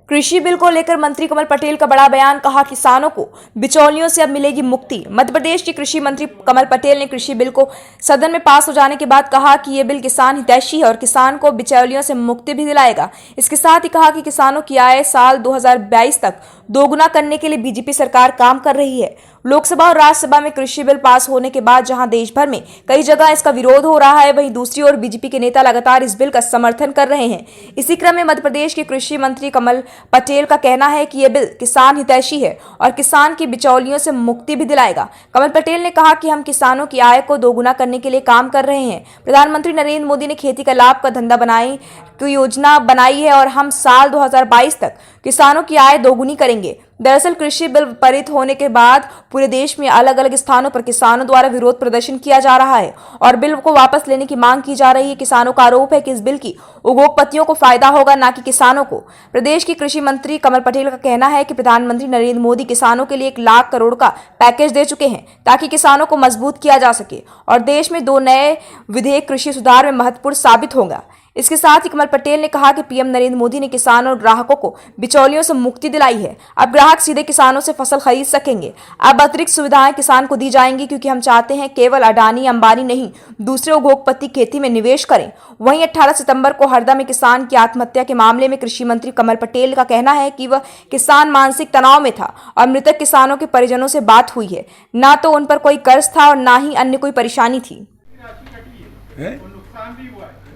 कृषि बिल को लेकर मंत्री कमल पटेल का बड़ा बयान, कहा किसानों को बिचौलियों से अब मिलेगी मुक्ति। मध्य प्रदेश के कृषि मंत्री कमल पटेल ने कृषि बिल को सदन में पास हो जाने के बाद कहा कि यह बिल किसान हितैषी है और किसान को बिचौलियों से मुक्ति भी दिलाएगा। इसके साथ ही कहा कि किसानों की आय साल 2022 तक दोगुना करने के लिए बीजेपी सरकार काम कर रही है। लोकसभा और राज्यसभा में कृषि बिल पास होने के बाद जहां देश भर में कई जगह इसका विरोध हो रहा है, वहीं दूसरी ओर बीजेपी के नेता लगातार इस बिल का समर्थन कर रहे हैं। इसी क्रम में मध्य प्रदेश के कृषि मंत्री कमल पटेल का कहना है कि यह बिल किसान हितैषी है और किसान की बिचौलियों से मुक्ति भी दिलाएगा। कमल पटेल ने कहा कि हम किसानों की आय को दोगुना करने के लिए काम कर रहे हैं। प्रधानमंत्री नरेंद्र मोदी ने खेती का लाभ का धंधा बनाई की योजना बनाई है और हम साल 2022 तक किसानों की आय दोगुनी करेंगे। दरअसल कृषि बिल पारित होने के बाद पूरे देश में अलग अलग स्थानों पर किसानों द्वारा विरोध प्रदर्शन किया जा रहा है और बिल को वापस लेने की मांग की जा रही है। किसानों का आरोप है कि इस बिल की उद्योगपतियों को फायदा होगा, न कि किसानों को। प्रदेश के कृषि मंत्री कमल पटेल का कहना है कि प्रधानमंत्री नरेंद्र मोदी किसानों के लिए 1 लाख करोड़ का पैकेज दे चुके हैं ताकि किसानों को मजबूत किया जा सके और देश में 2 नए विधेयक कृषि सुधार में महत्वपूर्ण साबित होगा। इसके साथ ही कमल पटेल ने कहा कि पीएम नरेंद्र मोदी ने किसानों और ग्राहकों को बिचौलियों से मुक्ति दिलाई है। अब ग्राहक सीधे किसानों से फसल खरीद सकेंगे। अब अतिरिक्त सुविधाएं किसान को दी जाएंगी, क्योंकि हम चाहते हैं केवल अडानी अंबानी नहीं, दूसरे उद्योगपति खेती में निवेश करें। वहीं 18 सितंबर को हरदा में किसान की आत्महत्या के मामले में कृषि मंत्री कमल पटेल का कहना है कि वह किसान मानसिक तनाव में था और मृतक किसानों के परिजनों से बात हुई है। न तो उन पर कोई कर्ज था और न ही अन्य कोई परेशानी थी।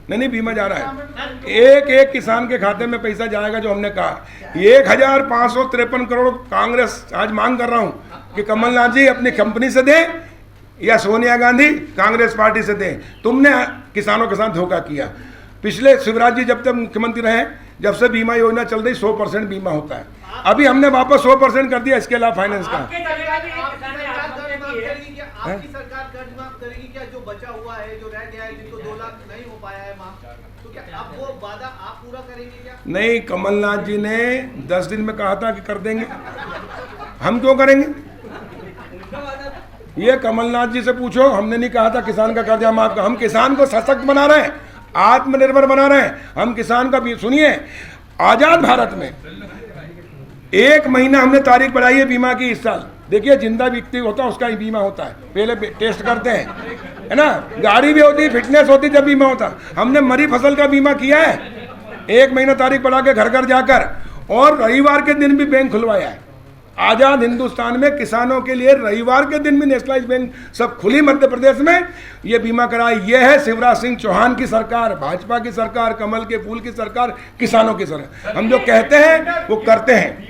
नहीं, बीमा जा रहा है। एक किसान के खाते में पैसा जाएगा, जो हमने कहा 1553 करोड़ कांग्रेस आज मांग कर रहा हूं कि कमलनाथ जी अपनी कंपनी से दें या सोनिया गांधी कांग्रेस पार्टी से दें। तुमने किसानों के साथ धोखा किया। पिछले शिवराज जी जब तक मुख्यमंत्री रहे, जब से बीमा योजना चल रही 100% बीमा होता है। अभी हमने वापस 100% कर दिया। इसके अलावा फाइनेंस का आपकी सरकार कर्ज माफ करेगी क्या? जो बचा हुआ है, जो रह गया है, जिनको 2 लाख नहीं हो पाया है माफ, तो क्या अब वो वादा आप पूरा करेंगे क्या? नहीं, कमलनाथ जी ने 10 दिन में कहा था कि कर देंगे। हम क्यों करेंगे? ये कमलनाथ जी से पूछो। हमने नहीं कहा था किसान का कर्जा माफ का। हम किसान को सशक्त बना रहे हैं, आत्मनिर्भर बना रहे हैं। हम किसान का भी सुनिए, आजाद भारत में 1 महीना हमने तारीख बढ़ाई है बीमा की इस साल। देखिए, जिंदा व्यक्ति होता है उसका ही बीमा होता है। पहले टेस्ट करते हैं, है ना, गाड़ी भी होती है, फिटनेस होती है, जब बीमा होता है। हमने मरी फसल का बीमा किया है 1 महीना तारीख बढ़ा के घर घर जाकर, और रविवार के दिन भी बैंक खुलवाया है। आजाद हिंदुस्तान में किसानों के लिए रविवार के दिन भी नेशनलाइज बैंक सब खुली मध्य प्रदेश में ये बीमा कराया। ये है शिवराज सिंह चौहान की सरकार, भाजपा की सरकार, कमल के फूल की सरकार, किसानों की सरकार। हम जो कहते हैं वो करते हैं।